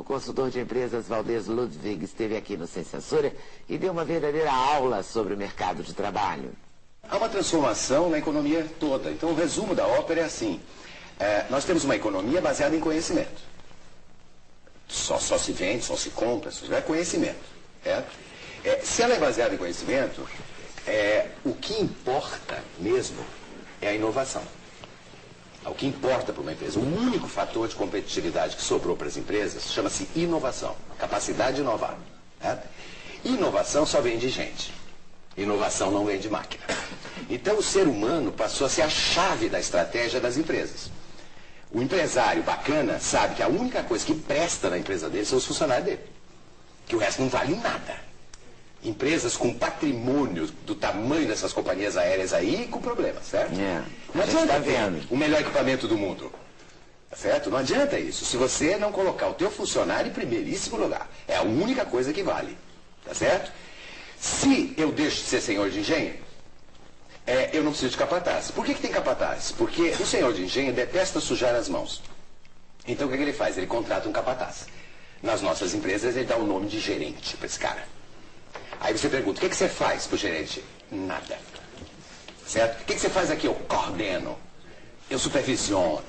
O consultor de empresas Valdez Ludwig esteve aqui no Sem Censura e deu uma verdadeira aula sobre o mercado de trabalho. Há uma transformação na economia toda. Então, o resumo da ópera é assim. Nós temos uma economia baseada em conhecimento. Só se vende, só se compra, só é conhecimento. Se ela é baseada em conhecimento, o que importa mesmo é a inovação. O que importa para uma empresa, o único fator de competitividade que sobrou para as empresas chama-se inovação, capacidade de inovar. Inovação só vem de gente. Inovação não vem de máquina. Então o ser humano passou a ser a chave da estratégia das empresas. O empresário bacana sabe que a única coisa que presta na empresa dele são os funcionários dele. Que o resto não vale nada. Empresas com patrimônio do tamanho dessas companhias aéreas aí com problemas, certo? Não adianta ter o melhor equipamento do mundo. Certo? Não adianta isso. Se você não colocar o teu funcionário em primeiríssimo lugar. É a única coisa que vale. Tá certo? Se eu deixo de ser senhor de engenho, eu não preciso de capataz. Por que tem capataz? Porque o senhor de engenho detesta sujar as mãos. Então o que ele faz? Ele contrata um capataz. Nas nossas empresas ele dá o nome de gerente para esse cara. Aí você pergunta, o que você faz pro gerente? Nada. Certo? O que você faz aqui? Eu coordeno. Eu supervisiono.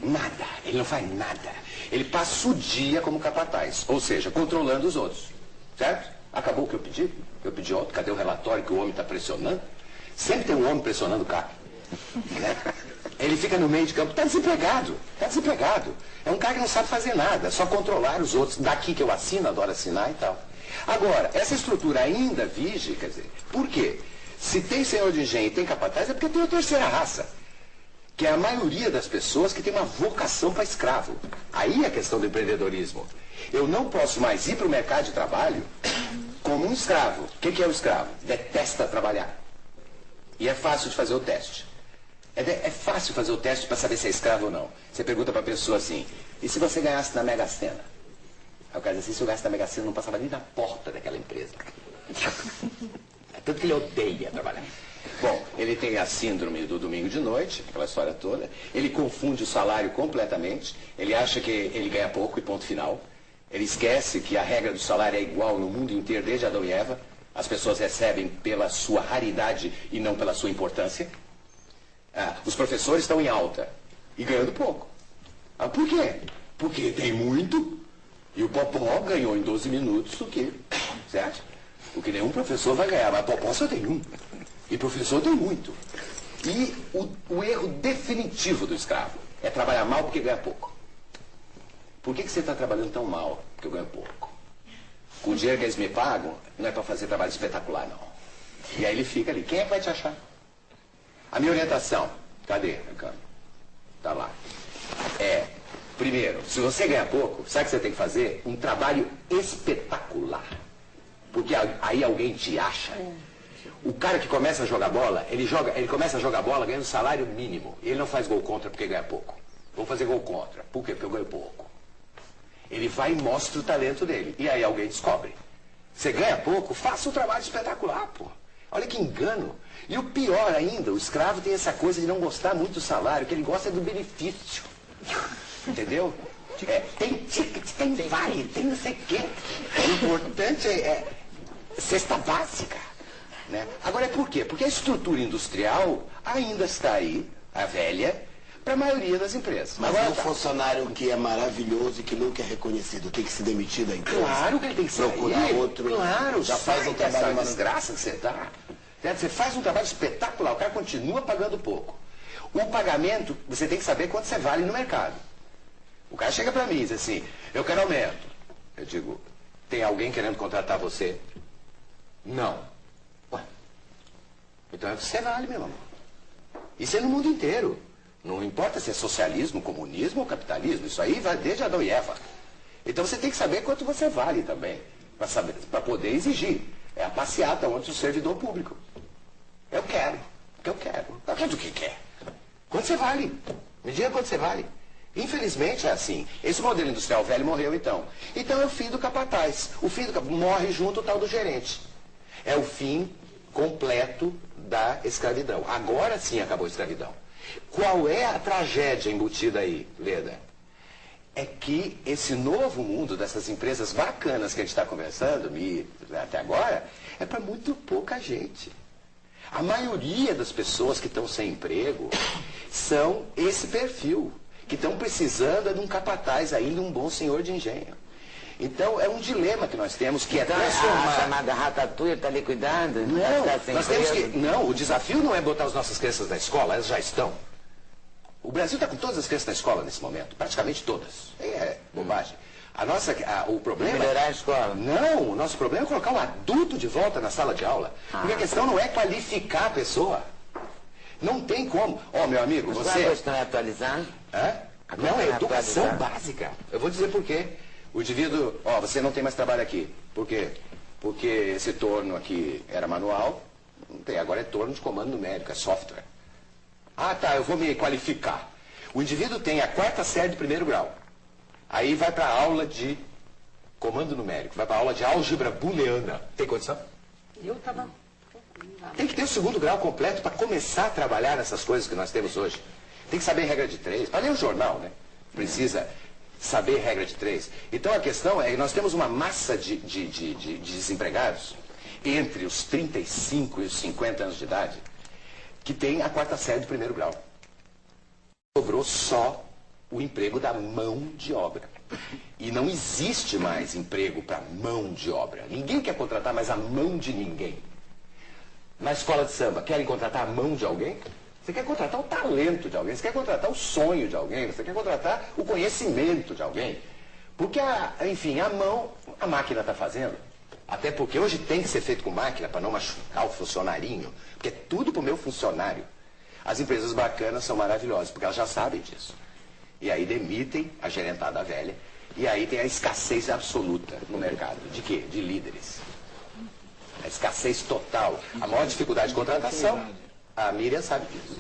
Nada. Ele não faz nada. Ele passa o dia como capataz. Ou seja, controlando os outros. Certo? Acabou o que eu pedi? Eu pedi outro. Cadê o relatório que o homem está pressionando? Sempre tem um homem pressionando o cara. Né? Ele fica no meio de campo. Está desempregado. Está desempregado. É um cara que não sabe fazer nada. Só controlar os outros. Daqui que eu assino, adoro assinar e tal. Agora, essa estrutura ainda vige, quer dizer, por quê? Se tem senhor de engenho e tem capataz, é porque tem a terceira raça, que é a maioria das pessoas que tem uma vocação para escravo. Aí é a questão do empreendedorismo. Eu não posso mais ir para o mercado de trabalho como um escravo. O que é o escravo? Detesta trabalhar. E é fácil de fazer o teste. É fácil fazer o teste para saber se é escravo ou não. Você pergunta para a pessoa assim, e se você ganhasse na Mega Sena? Aí o cara diz assim, se eu ganhasse na Mega Sena, não passava nem na porta daquela empresa. Tanto que ele odeia trabalhar. Bom, ele tem a síndrome do domingo de noite, aquela história toda. Ele confunde o salário completamente. Ele acha que ele ganha pouco e ponto final. Ele esquece que a regra do salário é igual no mundo inteiro, desde Adão e Eva. As pessoas recebem pela sua raridade e não pela sua importância. Os professores estão em alta e ganhando pouco. Por quê? Porque tem muito e o Popó ganhou em 12 minutos o que, certo? O que nenhum professor vai ganhar, mas Popó só tem um. E professor tem muito. E o erro definitivo do escravo é trabalhar mal porque ganha pouco. Por que você está trabalhando tão mal? Porque eu ganho pouco. Com o dinheiro que eles me pagam, não é para fazer trabalho espetacular, não. E aí ele fica ali. Quem é que vai te achar? A minha orientação, cadê? Tá lá. Primeiro, se você ganha pouco, sabe o que você tem que fazer? Um trabalho espetacular. Porque aí alguém te acha. O cara que começa a jogar bola, ele começa a jogar bola ganhando salário mínimo. Ele não faz gol contra porque ganha pouco. Vou fazer gol contra. Por quê? Porque eu ganho pouco. Ele vai e mostra o talento dele. E aí alguém descobre. Você ganha pouco, faça um trabalho espetacular, pô. Olha que engano. E o pior ainda, o escravo tem essa coisa de não gostar muito do salário, que ele gosta do benefício. Entendeu? Tem ticket, tem vale, tem não sei o quê. O importante é cesta básica. Né? Agora, por quê? Porque a estrutura industrial ainda está aí, a velha, para a maioria das empresas. Mas agora, um funcionário que é maravilhoso e que nunca é reconhecido, tem que se demitir da empresa? Claro que ele tem que procurar outro. Claro, já faz um trabalho, uma desgraça que você dá. Você faz um trabalho espetacular, o cara continua pagando pouco. O pagamento, você tem que saber quanto você vale no mercado. O cara chega para mim e diz assim, eu quero aumento. Eu digo, tem alguém querendo contratar você? Não. Ué, então é você vale, meu amor. Isso é no mundo inteiro. Não importa se é socialismo, comunismo ou capitalismo. Isso aí vai desde Adão e Eva. Então você tem que saber quanto você vale também. Para poder exigir. É a passeata onde o servidor público. Eu quero. Eu quero. Quanto que quer? Quanto você vale? Me diga quanto você vale. Infelizmente é assim. Esse modelo industrial velho morreu então. Então é o fim do capataz. O fim do capataz morre junto o tal do gerente. É o fim completo da escravidão. Agora sim acabou a escravidão. Qual é a tragédia embutida aí, Leda? é que esse novo mundo dessas empresas bacanas que a gente está conversando, até agora, é para muito pouca gente. A maioria das pessoas que estão sem emprego são esse perfil, que estão precisando de um capataz aí, de um bom senhor de engenho. Então, é um dilema que nós temos, que então, é transformar... A chamada ratatouille está ali cuidando? Nós temos que... Não, o desafio não é botar as nossas crianças na escola, elas já estão. O Brasil está com todas as crianças na escola nesse momento, praticamente todas. É bobagem. O problema... Melhorar a escola? Não, o nosso problema é colocar um adulto de volta na sala de aula. Porque a questão não é qualificar a pessoa. Não tem como. Meu amigo, mas você... a questão é atualizar? Não, é educação básica. Eu vou dizer por quê. O indivíduo, você não tem mais trabalho aqui. Por quê? Porque esse torno aqui era manual, não tem, agora é torno de comando numérico, é software. Eu vou me qualificar. O indivíduo tem a 4ª série de 1º grau. Aí vai para a aula de comando numérico, vai para a aula de álgebra booleana. Tem condição? Tem que ter o 2º grau completo para começar a trabalhar nessas coisas que nós temos hoje. Tem que saber regra de 3. Para ler o jornal, né? Precisa saber regra de 3. Então a questão é que nós temos uma massa de desempregados entre os 35 e os 50 anos de idade que tem a 4ª série de 1º grau. Sobrou só o emprego da mão de obra. E não existe mais emprego para mão de obra. Ninguém quer contratar mais a mão de ninguém. Na escola de samba, querem contratar a mão de alguém? Você quer contratar o talento de alguém, você quer contratar o sonho de alguém, você quer contratar o conhecimento de alguém. Porque, enfim, a máquina está fazendo. Até porque hoje tem que ser feito com máquina para não machucar o funcionarinho. Porque é tudo para o meu funcionário. As empresas bacanas são maravilhosas, porque elas já sabem disso. E aí demitem a gerentada velha. E aí tem a escassez absoluta no mercado. De quê? De líderes. A escassez total. A maior dificuldade de contratação, a Miriam sabe disso.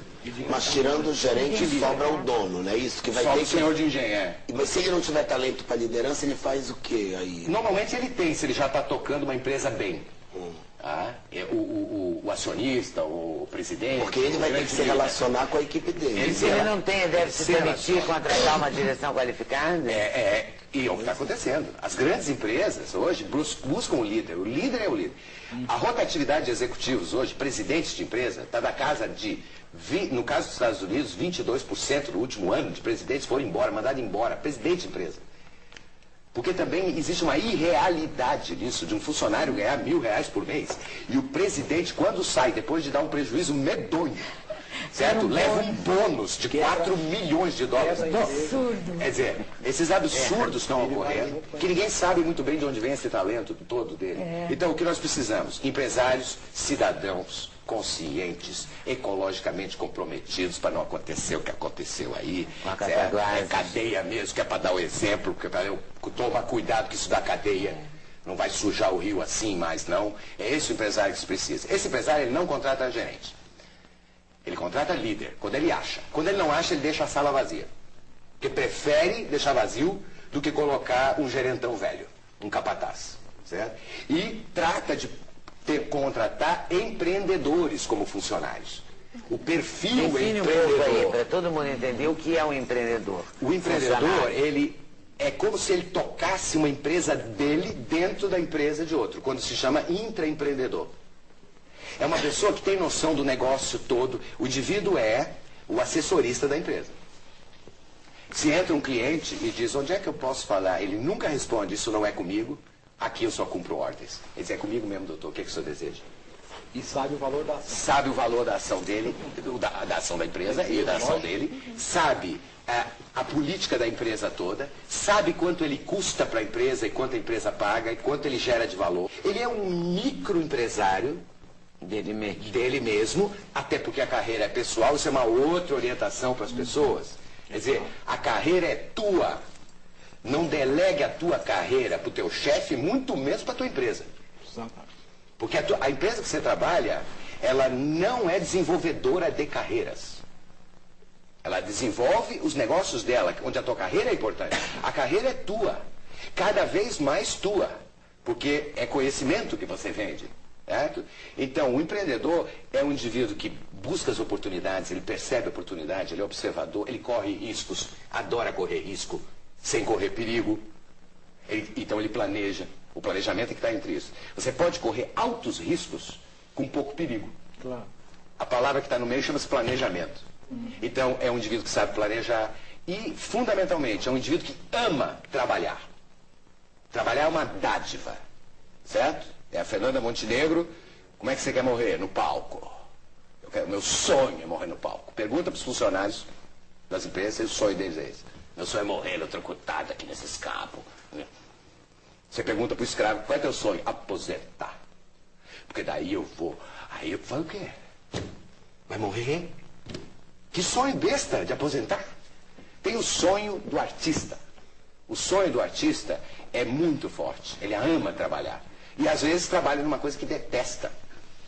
Mas tirando o gerente, sobra o dono, não é isso? Que vai Só ter o senhor de engenheiro. Mas se ele não tiver talento para liderança, ele faz o quê aí? Normalmente ele tem, se ele já está tocando uma empresa bem. O acionista, o presidente... Porque ele vai ter que se relacionar com a equipe dele. Se ele não tem, deve se permitir contratar uma direção qualificada? E é o que está acontecendo. As grandes empresas hoje buscam o líder. O líder é o líder. A rotatividade de executivos hoje, presidentes de empresa, está da casa de, no caso dos Estados Unidos, 22% no último ano de presidentes foram embora, mandados embora, presidente de empresa. Porque também existe uma irrealidade nisso, de um funcionário ganhar R$1.000 por mês. E o presidente, quando sai, depois de dar um prejuízo medonho, certo? Leva um bônus de 4 milhões de dólares. Absurdo. Quer dizer, esses absurdos estão ocorrendo, que ninguém sabe muito bem de onde vem esse talento todo dele. Então, o que nós precisamos? Empresários, cidadãos, conscientes, ecologicamente comprometidos para não acontecer o que aconteceu aí. É cadeia mesmo, que é para dar o exemplo, que é para eu tomar cuidado que isso dá cadeia. Não vai sujar o rio assim mais, não. É esse o empresário que se precisa. Esse empresário, ele não contrata gerente. Ele contrata líder, quando ele acha. Quando ele não acha, ele deixa a sala vazia. Porque prefere deixar vazio do que colocar um gerentão velho, um capataz. Certo? E trata de contratar empreendedores como funcionários. O perfil empreendedor. Para todo mundo entender o que é um empreendedor. O empreendedor, ele é como se ele tocasse uma empresa dele dentro da empresa de outro, quando se chama intraempreendedor. É uma pessoa que tem noção do negócio todo. O indivíduo é o assessorista da empresa. Se entra um cliente e diz, onde é que eu posso falar? Ele nunca responde, isso não é comigo, aqui eu só cumpro ordens. Ele diz, é comigo mesmo, doutor, o que é que o senhor deseja? E sabe o valor da ação. Sabe o valor da ação dele, da ação da empresa e da ação dele. Sabe a política da empresa toda. Sabe quanto ele custa para a empresa e quanto a empresa paga e quanto ele gera de valor. Ele é um microempresário dele mesmo, até porque a carreira é pessoal, isso é uma outra orientação para as pessoas. Quer dizer, a carreira é tua. Não delegue a tua carreira para o teu chefe, muito menos para a tua empresa. Porque a empresa que você trabalha, ela não é desenvolvedora de carreiras. Ela desenvolve os negócios dela, onde a tua carreira é importante. A carreira é tua. Cada vez mais tua. Porque é conhecimento que você vende. Certo? Então, o empreendedor é um indivíduo que busca as oportunidades, ele percebe a oportunidade, ele é observador, ele corre riscos, adora correr risco. sem correr perigo. Então ele planeja. O planejamento é que está entre isso. Você pode correr altos riscos com pouco perigo. Claro. A palavra que está no meio chama-se planejamento. Então é um indivíduo que sabe planejar e, fundamentalmente, é um indivíduo que ama trabalhar. Trabalhar é uma dádiva, certo? É a Fernanda Montenegro. Como é que você quer morrer? No palco. Meu sonho é morrer no palco. Pergunta para os funcionários das empresas, o sonho deles é esse. Meu sonho é morrer eletrocutado aqui nesse escabo. Você pergunta para o escravo, qual é teu sonho? Aposentar. Porque daí eu vou. Aí eu falo o quê? Vai morrer? Que sonho besta de aposentar. Tem o sonho do artista. O sonho do artista é muito forte. Ele ama trabalhar. E às vezes trabalha numa coisa que detesta.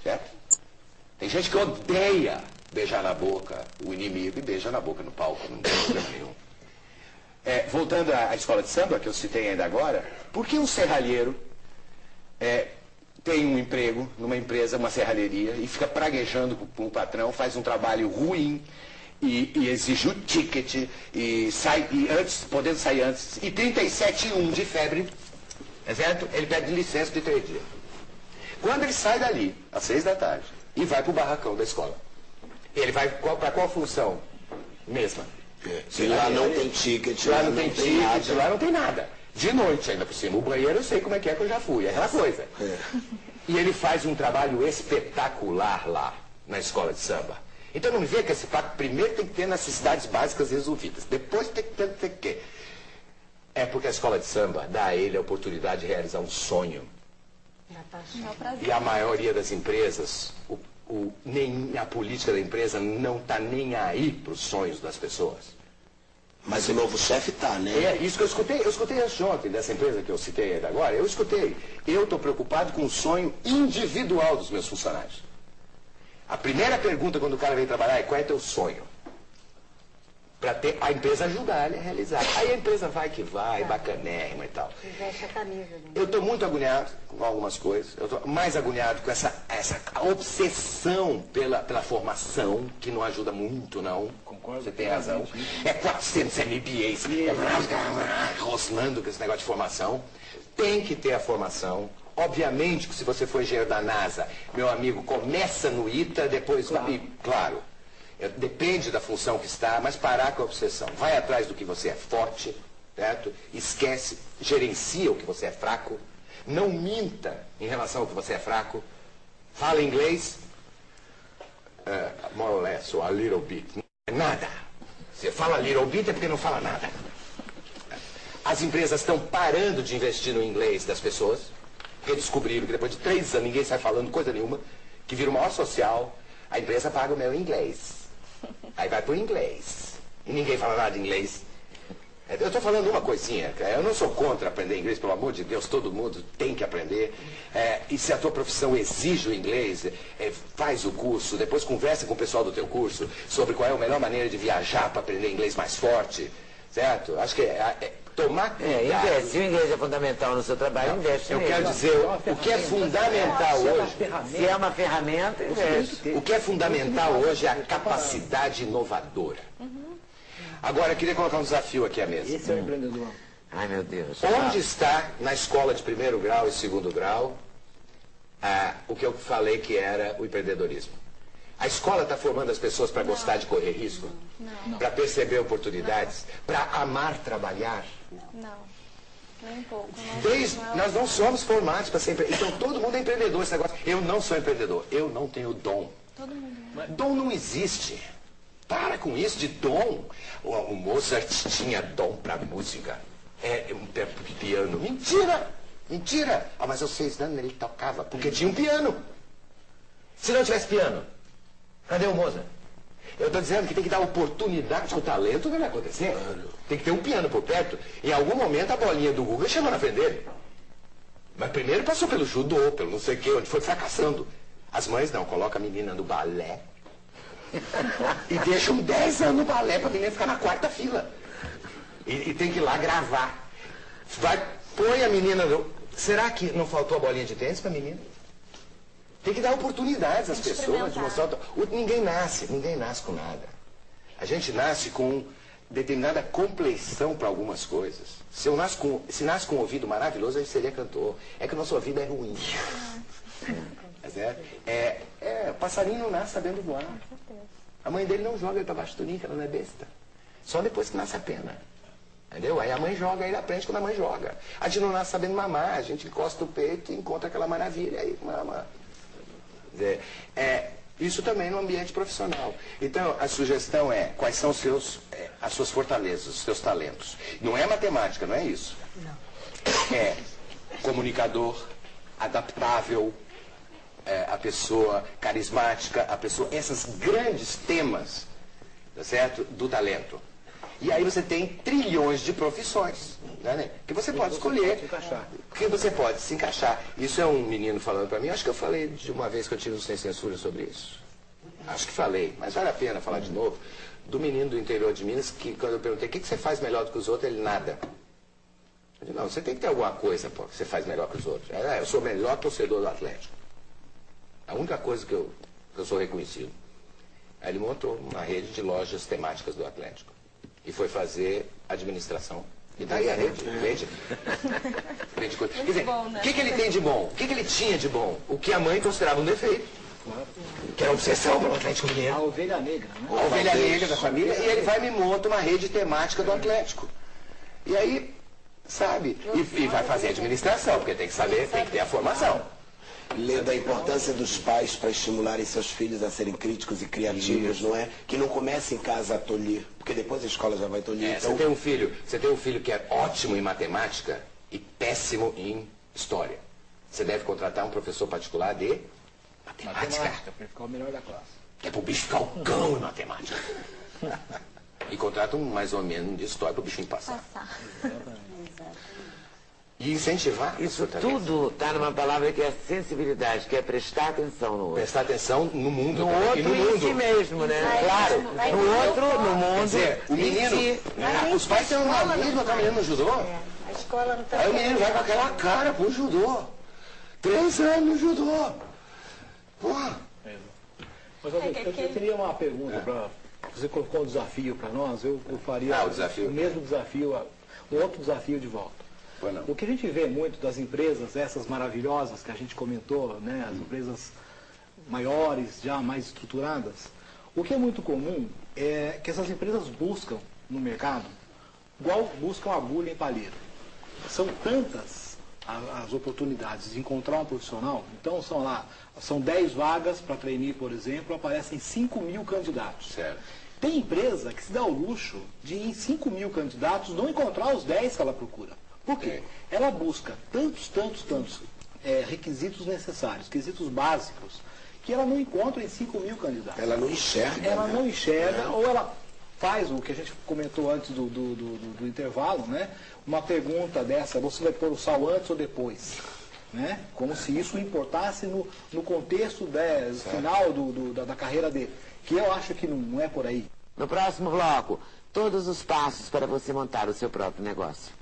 Certo? Tem gente que odeia beijar na boca o inimigo e beija na boca no palco. Não tem problema nenhum. Voltando à escola de samba, que eu citei ainda agora, por que um serralheiro tem um emprego numa empresa, uma serralheria, e fica praguejando com o patrão, faz um trabalho ruim e exige o ticket, podendo sair antes, e 37,1 de febre, é certo? Ele pede licença de 3 dias. Quando ele sai dali, às 6 da tarde, e vai para o barracão da escola, ele vai para qual função? Mesma. Se lá não tem ticket, lá não tem ticket, lá não tem nada. De noite ainda por cima. O banheiro eu sei como é que eu já fui. É aquela coisa. E ele faz um trabalho espetacular lá na escola de samba. Então não me vê que esse fato primeiro tem que ter necessidades básicas resolvidas. Depois tem que ter. É porque a escola de samba dá a ele a oportunidade de realizar um sonho. E a maioria das empresas, nem a política da empresa não está nem aí para os sonhos das pessoas. Mas o novo chefe tá, né? É isso que eu escutei. Eu escutei antes de ontem, dessa empresa que eu citei ainda agora. Eu escutei. Eu estou preocupado com o sonho individual dos meus funcionários. A primeira pergunta quando o cara vem trabalhar é: qual é teu sonho? Para a empresa ajudar ele a realizar. Aí a empresa vai que vai, bacanérrima e tal. Veste a camisa, né? Eu estou muito agoniado com algumas coisas. Eu estou mais agoniado com essa obsessão pela formação, que não ajuda muito, não. Concordo. Você tem razão. É 400 MBAs, rosnando com esse negócio de formação. Tem que ter a formação. Obviamente que se você for engenheiro da NASA, meu amigo, começa no ITA, depois vai. Claro. Depende da função que está, mas parar com a obsessão. Vai atrás do que você é forte, certo? Esquece, gerencia o que você é fraco. Não minta em relação ao que você é fraco. Fala inglês, more or less, or a little bit. Não é nada. Você fala little bit é porque não fala nada. As empresas estão parando de investir no inglês das pessoas, porque descobriram que depois de 3 anos ninguém sai falando coisa nenhuma, que vira uma social, a empresa paga o meu inglês. Aí vai pro inglês. E ninguém fala nada de inglês. Eu estou falando uma coisinha. Eu não sou contra aprender inglês, pelo amor de Deus. Todo mundo tem que aprender. E se a tua profissão exige o inglês, faz o curso. Depois conversa com o pessoal do teu curso sobre qual é a melhor maneira de viajar para aprender inglês mais forte. Certo? Acho que tomar cuidado. Investe. Se o inglês é fundamental no seu trabalho, investe Eu nele. quero dizer, o que é fundamental hoje... Se é uma ferramenta, investe. O que é fundamental hoje é a capacidade inovadora. Agora, eu queria colocar um desafio aqui à mesa. Esse é o empreendedor. Ai, meu Deus. Onde está, na escola de 1º grau e 2º grau, o que eu falei que era o empreendedorismo? A escola está formando as pessoas para gostar de correr risco? Para perceber oportunidades? Para amar trabalhar? Não, nem um pouco. Nós não somos formados para ser empreendedor. Então todo mundo é empreendedor. Esse negócio. Eu não sou empreendedor. Eu não tenho dom. Todo mundo. Dom não existe. Para com isso de dom. O Mozart tinha dom para música. Um piano. Mentira! Mentira! Mas aos 6 anos ele tocava, porque tinha um piano. Se não tivesse piano, cadê o Mozart? Eu estou dizendo que tem que dar oportunidade ao talento, não vai acontecer. Tem que ter um piano por perto. Em algum momento a bolinha do Google chegou na frente dele. Mas primeiro passou pelo judô, pelo não sei o quê, onde foi fracassando. As mães não, colocam a menina no balé. E deixam 10 anos no balé para a menina ficar na 4ª fila. E tem que ir lá gravar. Põe a menina no... Será que não faltou a bolinha de tênis para a menina? Tem que dar oportunidades às pessoas de mostrar. Ninguém nasce com nada. A gente nasce com determinada compleição para algumas coisas. Se nasce com um ouvido maravilhoso, a gente seria cantor. É que o nosso ouvido é ruim. Passarinho não nasce sabendo voar. A mãe dele não joga ele para baixo do ninho, ela não é besta. Só depois que nasce a pena. Entendeu? Aí a mãe joga, aí ele aprende quando a mãe joga. A gente não nasce sabendo mamar, a gente encosta o peito e encontra aquela maravilha, aí mama. Isso também no ambiente profissional. Então, a sugestão é, quais são as suas fortalezas, os seus talentos. Não é matemática, não é isso. Não. É comunicador, adaptável, a pessoa carismática, a pessoa... Esses grandes temas, tá certo? Do talento. E aí você tem trilhões de profissões, né? Que você pode escolher, que você pode se encaixar. Isso é um menino falando para mim, acho que eu falei de uma vez que eu tive um Sem Censura sobre isso. Acho que falei, mas vale a pena falar de novo. Do menino do interior de Minas, que quando eu perguntei, o que você faz melhor do que os outros? Ele, nada. Eu disse, não, você tem que ter alguma coisa, pô, que você faz melhor que os outros. Eu sou o melhor torcedor do Atlético. A única coisa que eu sou reconhecido. Aí ele montou uma rede de lojas temáticas do Atlético. E foi fazer administração. E daí a rede vende coisa. Quer dizer, o que ele tem de bom? O que ele tinha de bom? O que a mãe considerava um defeito. Que era obsessão para o Atlético Mineiro. A ovelha negra, né? A ovelha negra da família. E ele vai e me monta uma rede temática do Atlético. E aí, sabe? E vai fazer administração, porque tem que saber, tem que ter a formação. Lendo a importância dos pais para estimularem seus filhos a serem críticos e criativos, não é? Que não comece em casa a tolir, porque depois a escola já vai tolir. Então... Você tem um filho que é ótimo em matemática e péssimo em história. Você deve contratar um professor particular de matemática. Para ficar o melhor da classe. Que é pro bicho ficar o cão em matemática. E contrata um mais ou menos de história pro bichinho passar. E incentivar isso tudo está numa palavra que é sensibilidade, que é prestar atenção no outro. Prestar atenção no mundo. No outro e em si mesmo, né? Claro. No outro, no mundo. Quer dizer, o menino... Os pais têm uma mesma que a menina no judô. A escola não está... Aí o menino vai com aquela cara pro judô. 3 anos no judô. Porra. Mas eu teria uma pergunta para... Você colocou um desafio para nós, eu faria o mesmo desafio, um outro desafio de volta. O que a gente vê muito das empresas, essas maravilhosas que a gente comentou, né, as empresas maiores, já mais estruturadas, o que é muito comum é que essas empresas buscam no mercado, igual buscam agulha em palheiro. São tantas as oportunidades de encontrar um profissional, então são 10 vagas para trainee, por exemplo, aparecem 5.000 candidatos. Certo. Tem empresa que se dá o luxo de, em 5.000 candidatos, não encontrar os 10 que ela procura. Por quê? Ela busca tantos requisitos necessários, requisitos básicos, que ela não encontra em 5.000 candidatos. Ela não enxerga. Ela não enxerga, ou ela faz o que a gente comentou antes do intervalo, né? Uma pergunta dessa, você vai pôr o sal antes ou depois? Né? Como se isso importasse no contexto final da carreira dele. Que eu acho que não é por aí. No próximo bloco, todos os passos para você montar o seu próprio negócio.